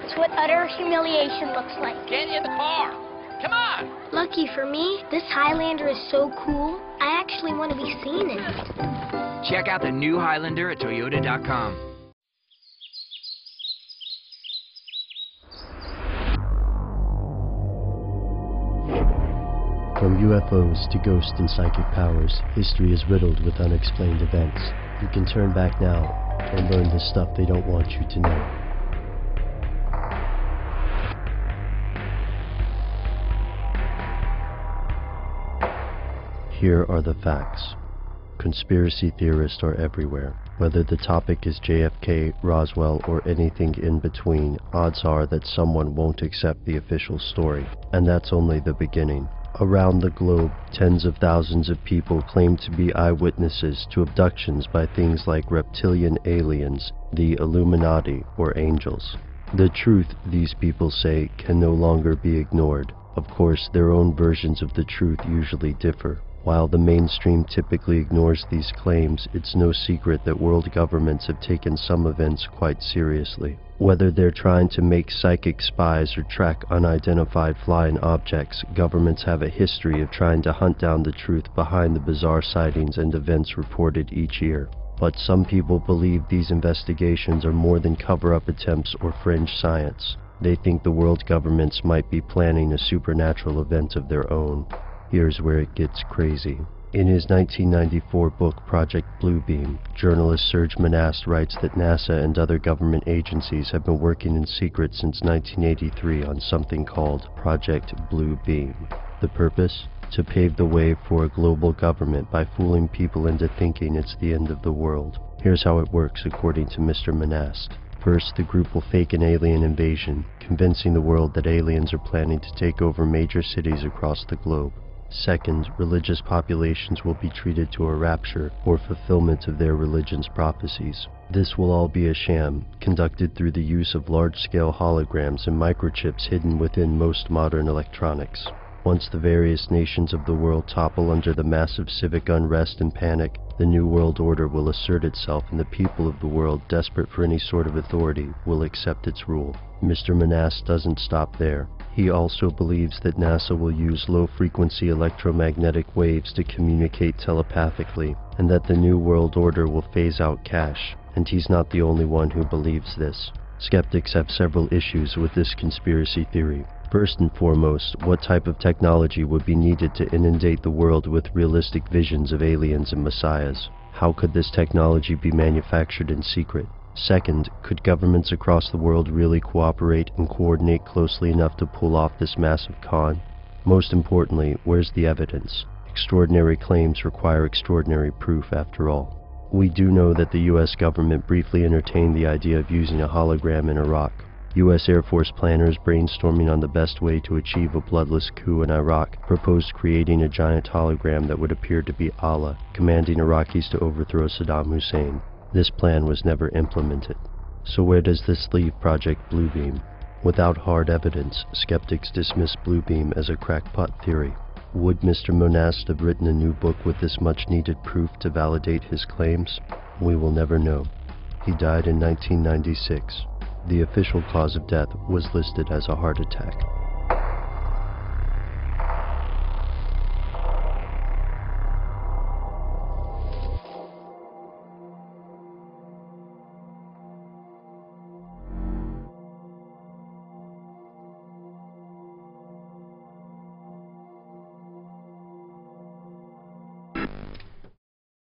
That's what utter humiliation looks like. Get in the car. Come on. Lucky for me, this Highlander is so cool, I actually want to be seen in it. Check out the new Highlander at Toyota.com. From UFOs to ghost and psychic powers, history is riddled with unexplained events. You can turn back now and learn the stuff they don't want you to know. Here are the facts. Conspiracy theorists are everywhere. Whether the topic is JFK, Roswell, or anything in between, odds are that someone won't accept the official story. And that's only the beginning. Around the globe, tens of thousands of people claim to be eyewitnesses to abductions by things like reptilian aliens, the Illuminati, or angels. The truth, these people say, can no longer be ignored. Of course, their own versions of the truth usually differ. While the mainstream typically ignores these claims, it's no secret that world governments have taken some events quite seriously. Whether they're trying to make psychic spies or track unidentified flying objects, governments have a history of trying to hunt down the truth behind the bizarre sightings and events reported each year. But some people believe these investigations are more than cover-up attempts or fringe science. They think the world governments might be planning a supernatural event of their own. Here's where it gets crazy. In his 1994 book Project Bluebeam, journalist Serge Monast writes that NASA and other government agencies have been working in secret since 1983 on something called Project Bluebeam. The purpose? To pave the way for a global government by fooling people into thinking it's the end of the world. Here's how it works according to Mr. Monast. First, the group will fake an alien invasion, convincing the world that aliens are planning to take over major cities across the globe. Second, religious populations will be treated to a rapture or fulfillment of their religion's prophecies. This will all be a sham, conducted through the use of large-scale holograms and microchips hidden within most modern electronics. Once the various nations of the world topple under the massive civic unrest and panic, the New World Order will assert itself and the people of the world, desperate for any sort of authority, will accept its rule. Mr. Monast doesn't stop there. He also believes that NASA will use low-frequency electromagnetic waves to communicate telepathically, and that the New World Order will phase out cash. And he's not the only one who believes this. Skeptics have several issues with this conspiracy theory. First and foremost, what type of technology would be needed to inundate the world with realistic visions of aliens and messiahs? How could this technology be manufactured in secret? Second, could governments across the world really cooperate and coordinate closely enough to pull off this massive con? Most importantly, where's the evidence? Extraordinary claims require extraordinary proof, after all. We do know that the US government briefly entertained the idea of using a hologram in Iraq. US Air Force planners brainstorming on the best way to achieve a bloodless coup in Iraq proposed creating a giant hologram that would appear to be Allah, commanding Iraqis to overthrow Saddam Hussein. This plan was never implemented. So where does this leave Project Bluebeam? Without hard evidence, skeptics dismiss Bluebeam as a crackpot theory. Would Mr. Monast have written a new book with this much-needed proof to validate his claims? We will never know. He died in 1996. The official cause of death was listed as a heart attack.